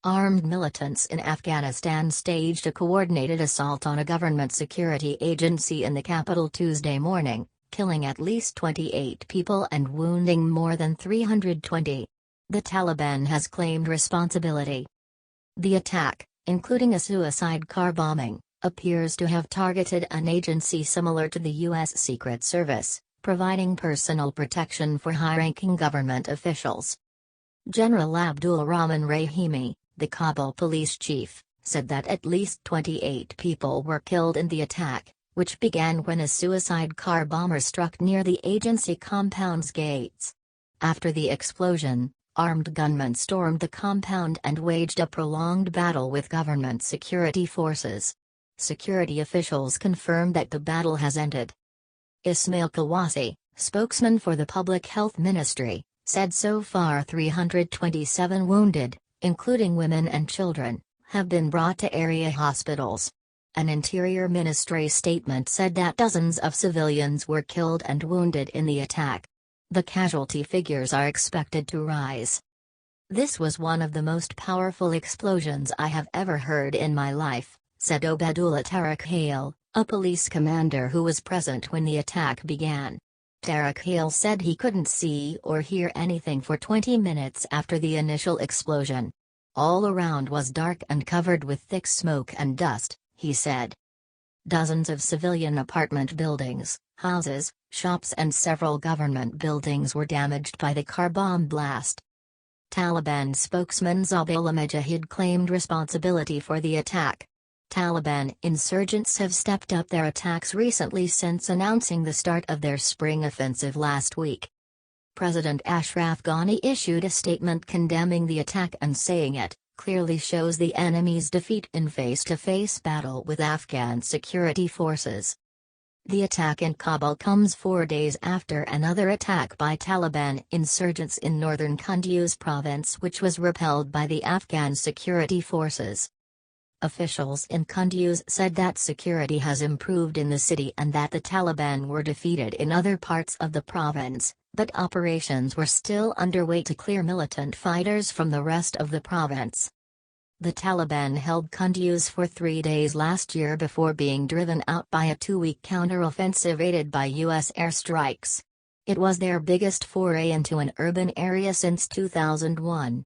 Armed militants in Afghanistan staged a coordinated assault on a government security agency in the capital Tuesday morning, killing at least 28 people and wounding more than 320. The Taliban has claimed responsibility. The attack, including a suicide car bombing, appears to have targeted an agency similar to the U.S. Secret Service, providing personal protection for high-ranking government officials. General Abdul Rahman Rahimi, the Kabul police chief, said that at least 28 people were killed in the attack, which began when a suicide car bomber struck near the agency compound's gates. After the explosion, armed gunmen stormed the compound and waged a prolonged battle with government security forces. Security officials confirmed that the battle has ended. Ismail Kawasi, spokesman for the Public Health Ministry, said so far 327 wounded, including women and children, have been brought to area hospitals. An Interior Ministry statement said that dozens of civilians were killed and wounded in the attack. The casualty figures are expected to rise. "This was one of the most powerful explosions I have ever heard in my life," said Obadullah Tariq Hale, a police commander who was present when the attack began. Tariq Hale said he couldn't see or hear anything for 20 minutes after the initial explosion. "All around was dark and covered with thick smoke and dust," he said. Dozens of civilian apartment buildings, houses, shops and several government buildings were damaged by the car bomb blast. Taliban spokesman Zabiullah Mujahid claimed responsibility for the attack. Taliban insurgents have stepped up their attacks recently since announcing the start of their spring offensive last week. President Ashraf Ghani issued a statement condemning the attack and saying it clearly shows the enemy's defeat in face-to-face battle with Afghan security forces. The attack in Kabul comes 4 days after another attack by Taliban insurgents in northern Kunduz province, which was repelled by the Afghan security forces. Officials in Kunduz said that security has improved in the city and that the Taliban were defeated in other parts of the province, but operations were still underway to clear militant fighters from the rest of the province. The Taliban held Kunduz for 3 days last year before being driven out by a 2-week counter-offensive aided by U.S. airstrikes. It was their biggest foray into an urban area since 2001.